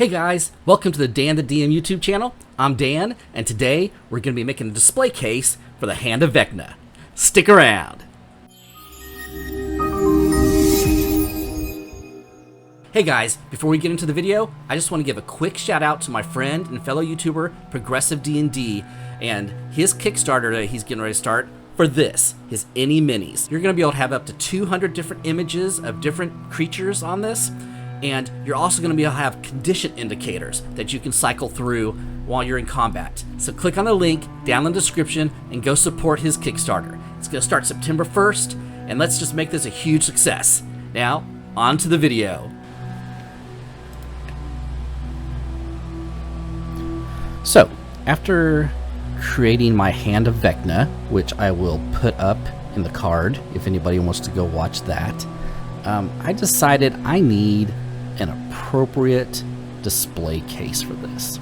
Hey guys, welcome to the Dan the DM YouTube channel. I'm Dan, and today we're going to be making a display case for the Hand of VECNA. Stick around. Hey guys, before we get into the video, I just want to give a quick shout out to my friend and fellow YouTuber, Progressive D&D, and his Kickstarter that he's getting ready to start for this, his Any Minis. You're going to be able to have up to 200 different images of different creatures on this. And you're also going to be able to have condition indicators that you can cycle through while you're in combat. So click on the link down in the description and go support his Kickstarter. It's going to start September 1st, and let's just make this a huge success. Now, on to the video. So, after creating my Hand of VECNA, which I will put up in the card if anybody wants to go watch that, I decided I need an appropriate display case for this.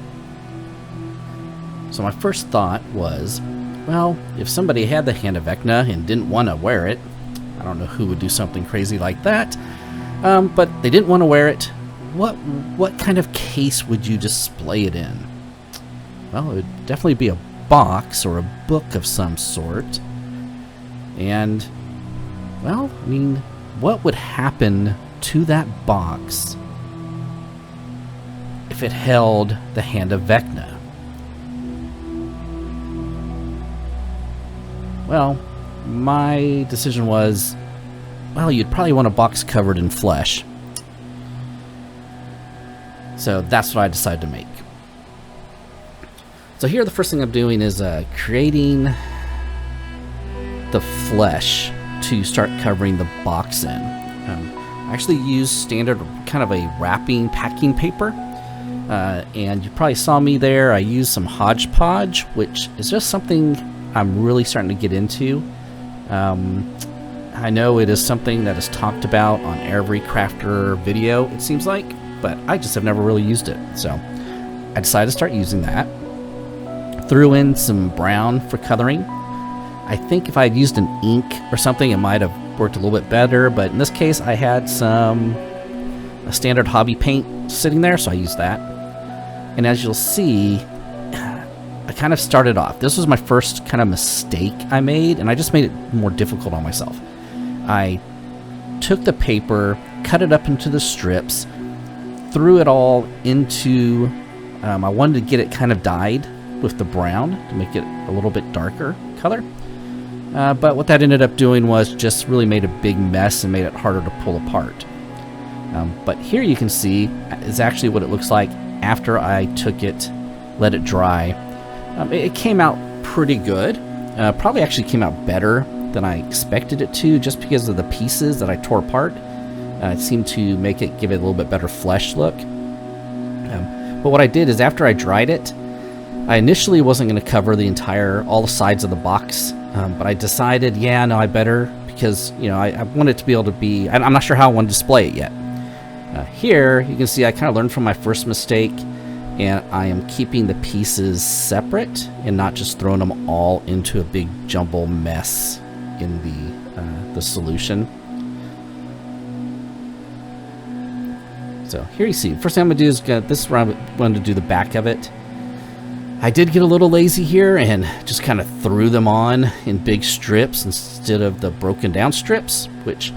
So my first thought was, well, if somebody had the Hand of VECNA and didn't want to wear it, I don't know who would do something crazy like that, but they didn't want to wear it, what kind of case would you display it in? Well, it would definitely be a box or a book of some sort. And, well, I mean, what would happen to that box if it held the Hand of VECNA? Well, my decision was, well, you'd probably want a box covered in flesh. So that's what I decided to make. So here the first thing I'm doing is creating the flesh to start covering the box in. I actually use standard kind of a wrapping packing paper, and you probably saw me there. I used some hodgepodge, which is just something I'm really starting to get into. I know it is something that is talked about on every crafter video, it seems like, but I just have never really used it. So I decided to start using that. Threw in some brown for coloring. I think if I had used an ink or something, it might have worked a little bit better, but in this case I had a standard hobby paint sitting there, so I used that. And as you'll see, I kind of started off. This was my first kind of mistake I made, and I just made it more difficult on myself. I took the paper, cut it up into the strips, threw it all into, I wanted to get it kind of dyed with the brown to make it a little bit darker color. But what that ended up doing was just really made a big mess and made it harder to pull apart. But here you can see is actually what it looks like after I took it, let it dry. It came out pretty good. Probably actually came out better than I expected it to, just because of the pieces that I tore apart. It seemed to make it, give it a little bit better flesh look. But what I did is after I dried it, I initially wasn't going to cover all the sides of the box, but I decided, yeah, no, I better, because, you know, I want it to be able to be, I'm not sure how I want to display it yet. Here, you can see I kind of learned from my first mistake, and I am keeping the pieces separate and not just throwing them all into a big jumble mess in the solution. So here you see, first thing I'm going to do is, this is where I'm going to do the back of it. I did get a little lazy here and just kind of threw them on in big strips instead of the broken down strips, which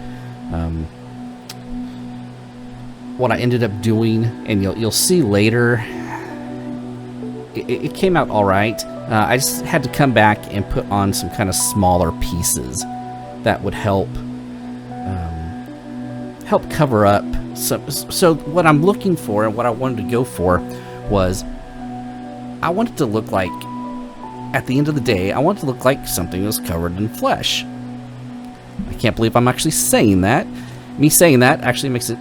what I ended up doing, and you'll see later, it came out all right. I just had to come back and put on some kind of smaller pieces that would help cover up. So what I'm looking for and what I wanted to go for was, I want it to look like, at the end of the day, I want it to look like something was covered in flesh. I can't believe I'm actually saying that. Me saying that actually makes it,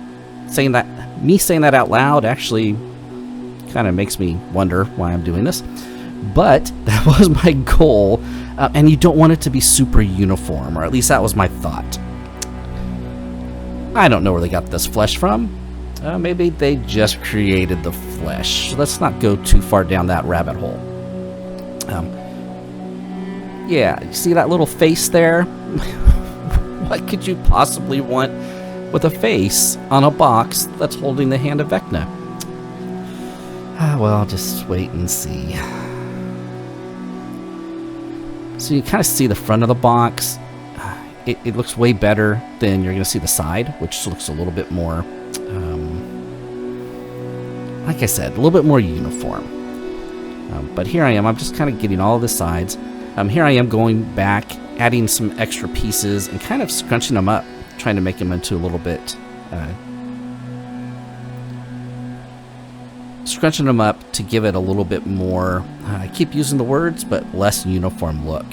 me saying that out loud actually kind of makes me wonder why I'm doing this. But that was my goal, and you don't want it to be super uniform, or at least that was my thought. I don't know where they got this flesh from. Maybe they just created the flesh. Let's not go too far down that rabbit hole. Yeah, you see that little face there? What could you possibly want with a face on a box that's holding the Hand of VECNA? Well, I'll just wait and see. So you kind of see the front of the box. It looks way better than you're going to see the side, which looks a little bit more, like I said, a little bit more uniform. But here I am. I'm just kind of getting all of the sides. Here I am going back, adding some extra pieces and kind of scrunching them up, trying to make them into a little bit, scrunching them up to give it a little bit more, I keep using the words, but less uniform look.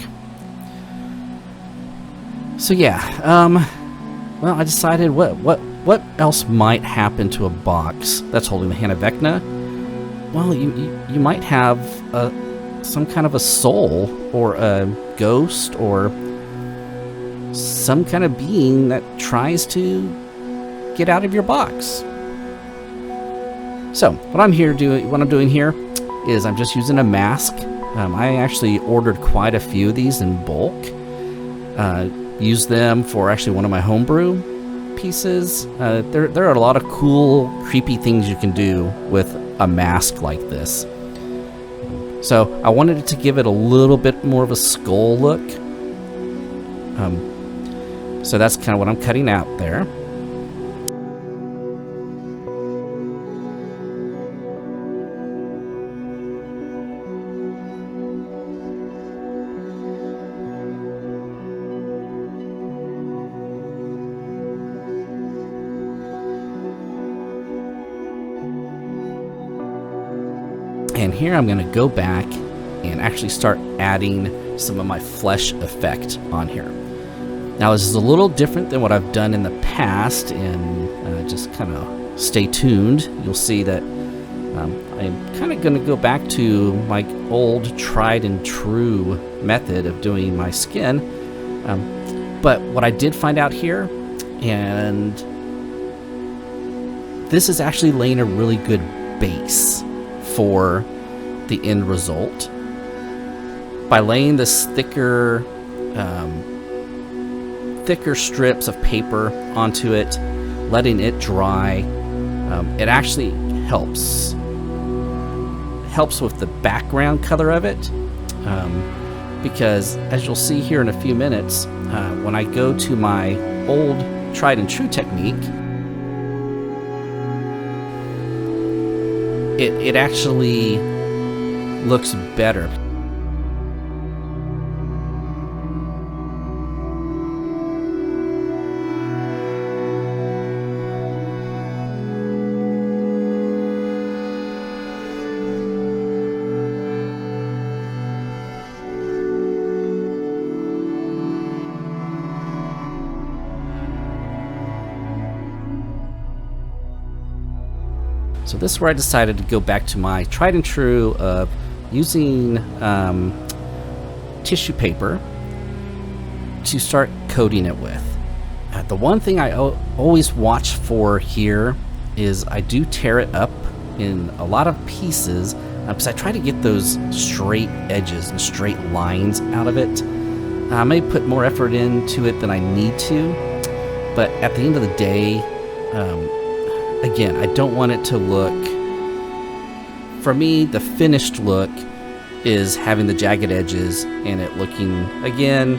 So yeah, well, I decided what else might happen to a box that's holding the Hand of VECNA. Well, you might have some kind of a soul or a ghost or some kind of being that tries to get out of your box. So what I'm doing here is I'm just using a mask. I actually ordered quite a few of these in bulk. Used them for actually one of my homebrew pieces. There are a lot of cool, creepy things you can do with a mask like this. So I wanted to give it a little bit more of a skull look. So that's kind of what I'm cutting out there. And here I'm going to go back and actually start adding some of my flesh effect on here. Now this is a little different than what I've done in the past, and just kind of stay tuned. You'll see that I'm kind of going to go back to my old tried and true method of doing my skin. But what I did find out here, and this is actually laying a really good base for the end result. By laying this thicker strips of paper onto it, letting it dry, it actually helps with the background color of it, because as you'll see here in a few minutes, when I go to my old tried and true technique, it actually looks better. So this is where I decided to go back to my tried and true of using tissue paper to start coating it with. The one thing I always watch for here is I do tear it up in a lot of pieces, because I try to get those straight edges and straight lines out of it. I may put more effort into it than I need to, but at the end of the day, again, I don't want it to look, for me, the finished look is having the jagged edges and it looking, again,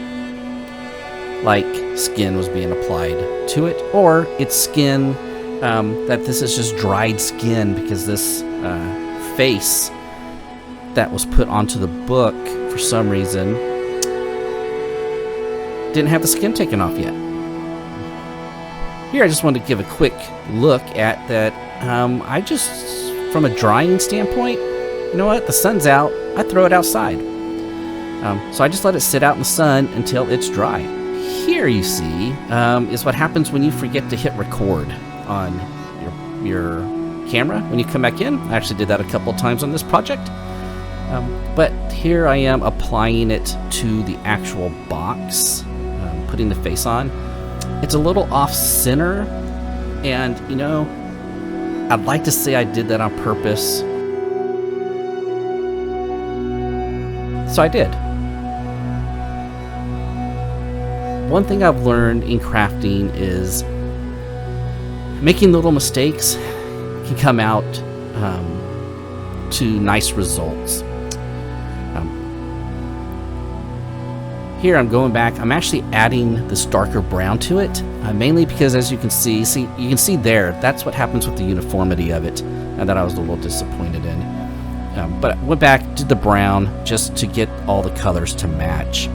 like skin was being applied to it, or it's skin, that this is just dried skin because this face that was put onto the book for some reason didn't have the skin taken off yet. Here I just wanted to give a quick look at that. I just, from a drying standpoint, you know what, the sun's out, I throw it outside. So I just let it sit out in the sun until it's dry. Here you see is what happens when you forget to hit record on your camera when you come back in. I actually did that a couple of times on this project. But here I am applying it to the actual box, putting the face on. It's a little off center, and you know, I'd like to say I did that on purpose. So I did. One thing I've learned in crafting is making little mistakes can come out to nice results. Here I'm going back, I'm actually adding this darker brown to it, mainly because as you can see there, that's what happens with the uniformity of it, and that I was a little disappointed in. But I went back to the brown just to get all the colors to match.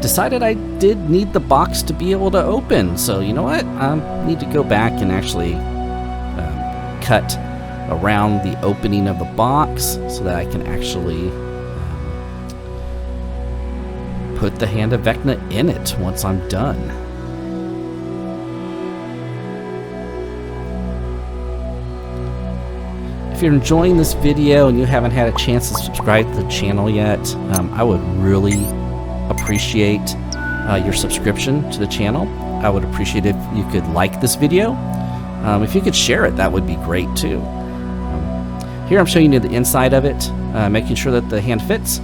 Decided I did need the box to be able to open, so you know what? I need to go back and actually cut around the opening of the box so that I can actually put the Hand of VECNA in it once I'm done. If you're enjoying this video and you haven't had a chance to subscribe to the channel yet, I would really appreciate your subscription to the channel. I would appreciate if you could like this video. If you could share it, that would be great too. Here I'm showing you the inside of it, making sure that the hand fits.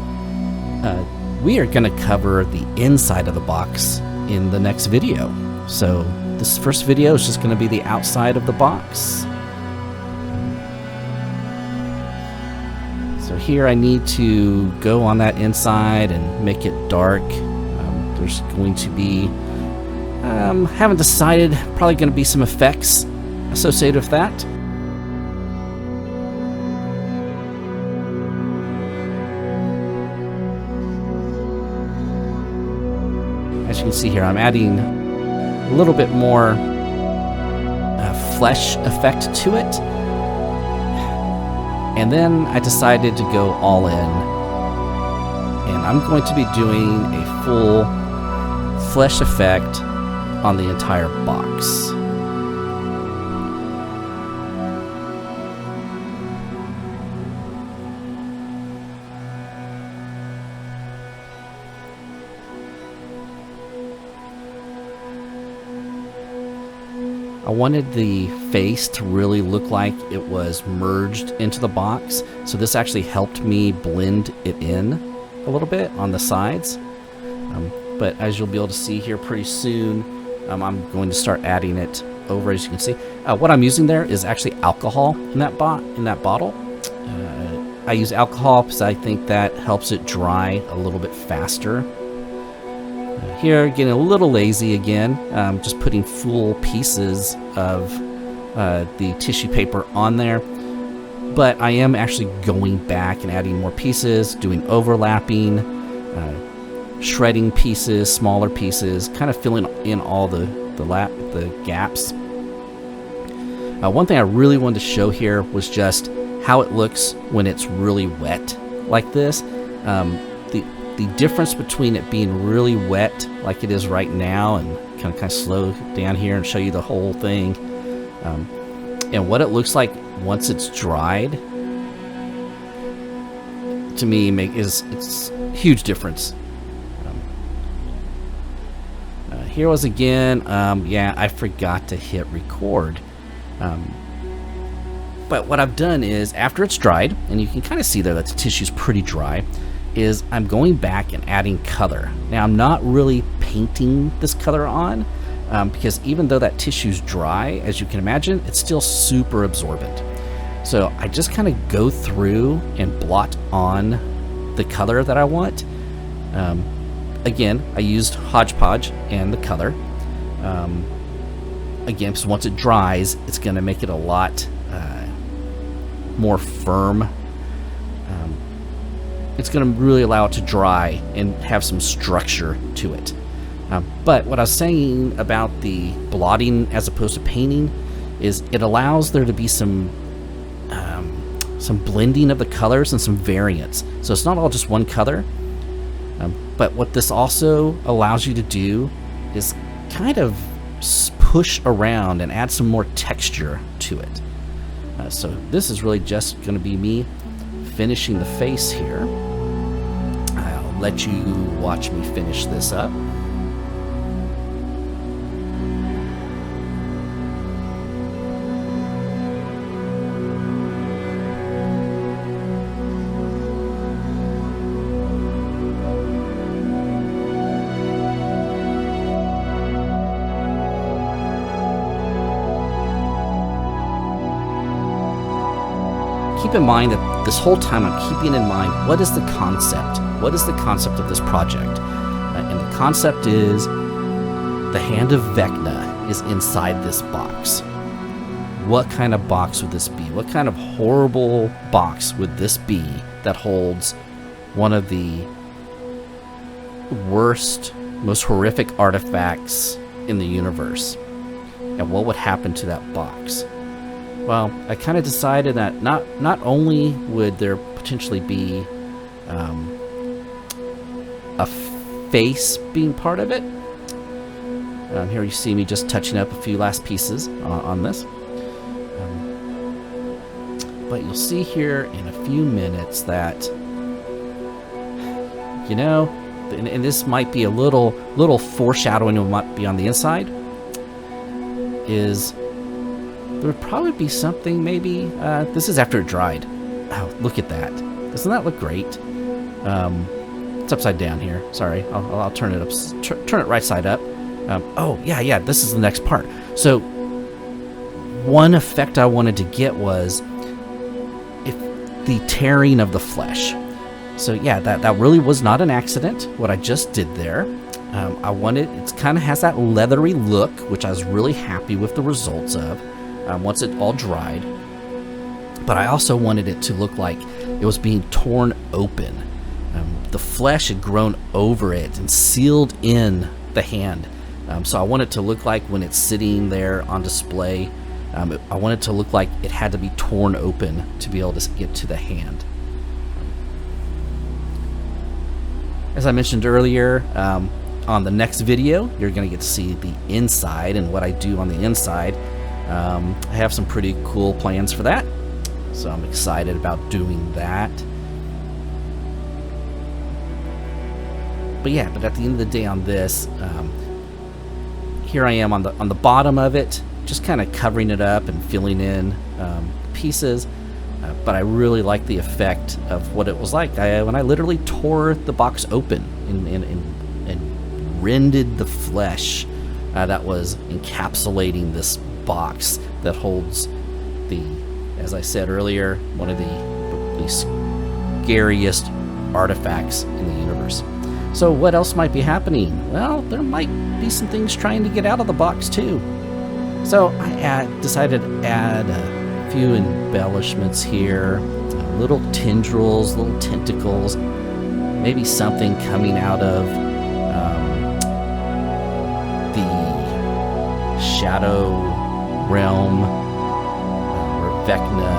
We are going to cover the inside of the box in the next video. So this first video is just going to be the outside of the box. So here I need to go on that inside and make it dark. There's going to be, haven't decided, probably going to be some effects associated with that. As you can see here, I'm adding a little bit more flesh effect to it. And then I decided to go all in. And I'm going to be doing a full flesh effect on the entire box. I wanted the face to really look like it was merged into the box, so this actually helped me blend it in a little bit on the sides. But as you'll be able to see here pretty soon, I'm going to start adding it over. As you can see, what I'm using there is actually alcohol in that bottle. I use alcohol because I think that helps it dry a little bit faster. Here, getting a little lazy again, just putting full pieces of the tissue paper on there. But I am actually going back and adding more pieces, doing overlapping, shredding pieces, smaller pieces, kind of filling in all the gaps. One thing I really wanted to show here was just how it looks when it's really wet like this. The difference between it being really wet like it is right now, and kind of slow down here and show you the whole thing, and what it looks like once it's dried, to me it's a huge difference. Here was again, yeah, I forgot to hit record. But what I've done is, after it's dried, and you can kind of see there that the tissue's pretty dry, is I'm going back and adding color. Now I'm not really painting this color on, because even though that tissue's dry, as you can imagine, it's still super absorbent. So I just kind of go through and blot on the color that I want. Again, I used Hodgepodge and the color. Again, because once it dries, it's going to make it a lot more firm. It's going to really allow it to dry and have some structure to it. But what I was saying about the blotting as opposed to painting is it allows there to be some blending of the colors and some variance. So it's not all just one color. But what this also allows you to do is kind of push around and add some more texture to it. So this is really just going to be me finishing the face here. I'll let you watch me finish this up. keep in mind that this whole time I'm keeping in mind, what is the concept? What is the concept of this project? And the concept is the Hand of VECNA is inside this box. What kind of box would this be? What kind of horrible box would this be that holds one of the worst, most horrific artifacts in the universe? And what would happen to that box? Well, I kind of decided that not only would there potentially be a face being part of it. Here you see me just touching up a few last pieces on this. But you'll see here in a few minutes that, you know, and this might be a little foreshadowing of what might be on the inside, is there would probably be something, maybe, this is after it dried. Oh, look at that. Doesn't that look great? It's upside down here. Sorry, I'll turn it up, turn it right side up. Oh, yeah, this is the next part. So, one effect I wanted to get was the tearing of the flesh. So yeah, that really was not an accident, what I just did there. I wanted, it kind of has that leathery look, which I was really happy with the results of once it all dried. But I also wanted it to look like it was being torn open. The flesh had grown over it and sealed in the hand. So I want it to look like when it's sitting there on display, I want it to look like it had to be torn open to be able to get to the hand. As I mentioned earlier, on the next video, you're going to get to see the inside and what I do on the inside. I have some pretty cool plans for that, so I'm excited about doing that. But yeah, but at the end of the day on this, here I am on the bottom of it, just kind of covering it up and filling in pieces. But I really like the effect of what it was like when I literally tore the box open and rended the flesh that was encapsulating this box that holds the, as I said earlier, one of the scariest artifacts in the universe. So what else might be happening? Well, there might be some things trying to get out of the box too. So I decided to add a few embellishments here, little tendrils, little tentacles, maybe something coming out of the shadow realm where Vecna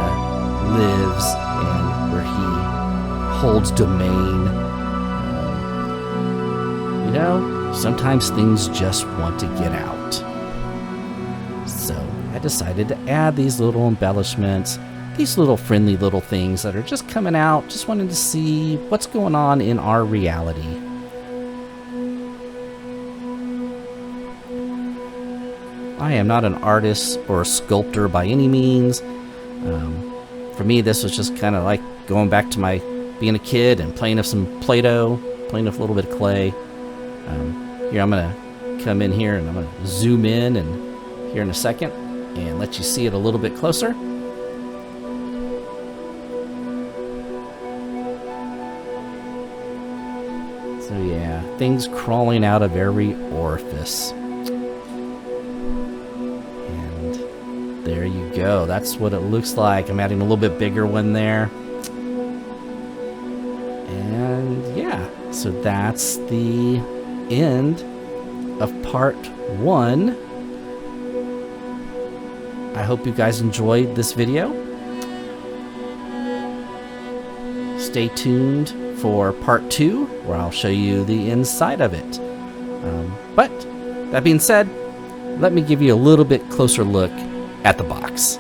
lives and where he holds domain. You know, sometimes things just want to get out. So I decided to add these little embellishments, these little friendly little things that are just coming out, just wanting to see what's going on in our reality. I am not an artist or a sculptor by any means. For me, this was just kind of like going back to my being a kid and playing with some Play-Doh, playing with a little bit of clay. Here I'm going to come in here and I'm going to zoom in and here in a second and let you see it a little bit closer. So yeah, things crawling out of every orifice. And there you go. That's what it looks like. I'm adding a little bit bigger one there. And yeah, so that's the end of part 1. I hope you guys enjoyed this video. Stay tuned for part 2, where I'll show you the inside of it. But that being said, let me give you a little bit closer look at the box.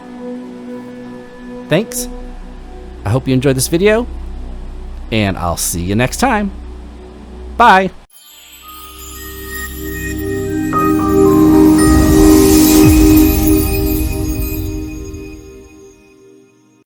Thanks. I hope you enjoyed this video, and I'll see you next time. Bye.